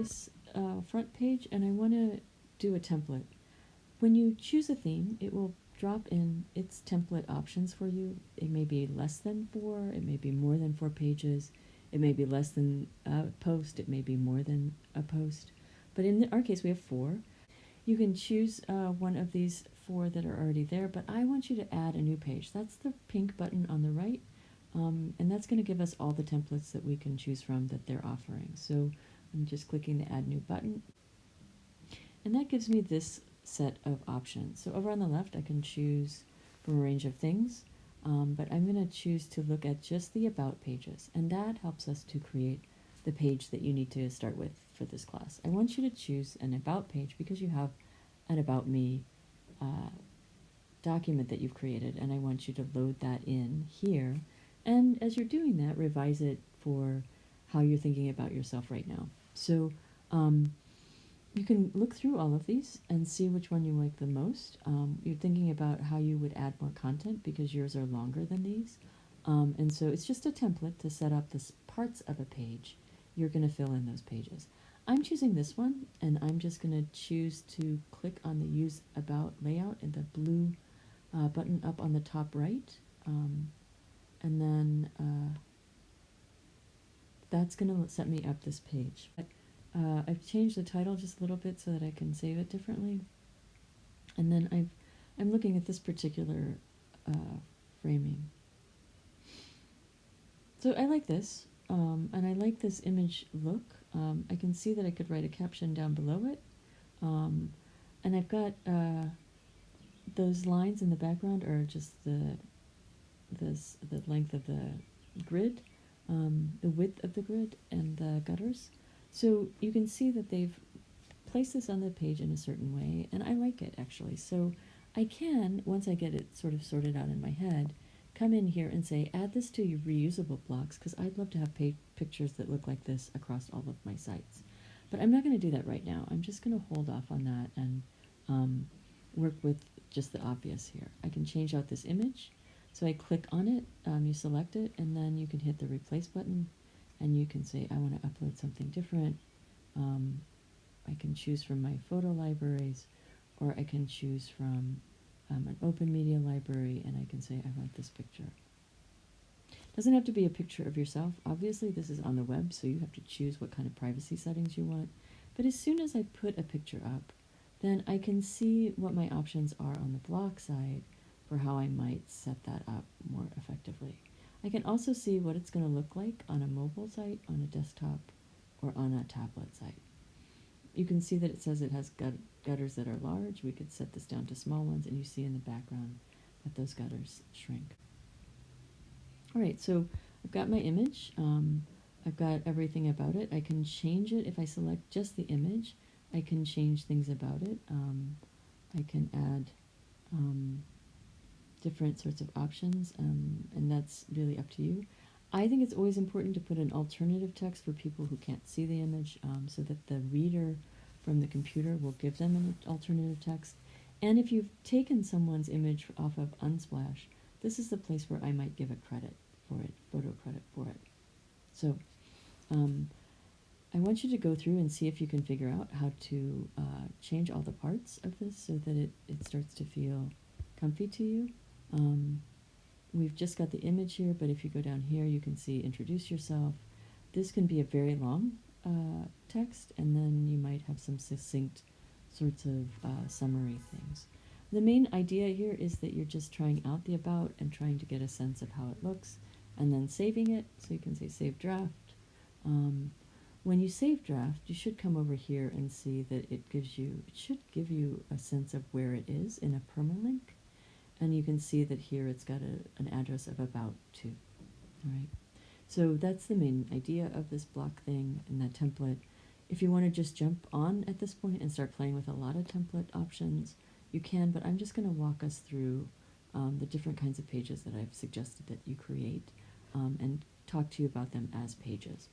this front page and I want to do a template. When you choose a theme, it will drop in its template options for you. It may be less than 4, it may be more than 4 pages, it may be less than a post, it may be more than a post. But in our case, we have 4. You can choose one of these 4 that are already there, but I want you to add a new page. That's the pink button on the right, and that's going to give us all the templates that we can choose from that they're offering. So I'm just clicking the Add New button, and that gives me this set of options. So over on the left, I can choose from a range of things, but I'm going to choose to look at just the About pages, and that helps us to create the page that you need to start with for this class. I want you to choose an About page because you have an About Me document that you've created, and I want you to load that in here. And as you're doing that, revise it for how you're thinking about yourself right now. So you can look through all of these and see which one you like the most. You're thinking about how you would add more content because yours are longer than these. And so it's just a template to set up the parts of a page. You're going to fill in those pages. I'm choosing this one, and I'm just going to choose to click on the Use About layout and the blue button up on the top right. And then that's going to set me up this page. I've changed the title just a little bit so that I can save it differently. And then I'm looking at this particular framing. So I like this, and I like this image look. I can see that I could write a caption down below it. And I've got those lines in the background are just the length of the grid, the width of the grid, and the gutters. So you can see that they've placed this on the page in a certain way, and I like it actually. So I can, once I get it sort of sorted out in my head, come in here and say, add this to your reusable blocks, because I'd love to have pictures that look like this across all of my sites. But I'm not going to do that right now. I'm just going to hold off on that and work with just the obvious here. I can change out this image. So I click on it, you select it, and then you can hit the Replace button, and you can say, I want to upload something different. I can choose from my photo libraries, or I can choose from an open media library, and I can say, I want this picture. Doesn't have to be a picture of yourself. Obviously, this is on the web, so you have to choose what kind of privacy settings you want. But as soon as I put a picture up, then I can see what my options are on the block side for how I might set that up more effectively. I can also see what it's going to look like on a mobile site, on a desktop, or on a tablet site. You can see that it says it has gutters that are large. We could set this down to small ones, and you see in the background that those gutters shrink. All right, so I've got my image. I've got everything about it. I can change it if I select just the image. I can change things about it. I can add different sorts of options, and that's really up to you. I think it's always important to put an alternative text for people who can't see the image, so that the reader from the computer will give them an alternative text. And if you've taken someone's image off of Unsplash, this is the place where I might give a credit for it, photo credit for it. So I want you to go through and see if you can figure out how to change all the parts of this so that it starts to feel comfy to you. We've just got the image here, but if you go down here, you can see introduce yourself. This can be a very long text, and then you might have some succinct sorts of summary things. The main idea here is that you're just trying out the about and trying to get a sense of how it looks, and then saving it. So you can say save draft. When you save draft, you should come over here and see that it should give you a sense of where it is in a permalink. And you can see that here it's got an address of about 2. All right. So that's the main idea of this block thing and that template. If you want to just jump on at this point and start playing with a lot of template options, you can, but I'm just going to walk us through the different kinds of pages that I've suggested that you create and talk to you about them as pages.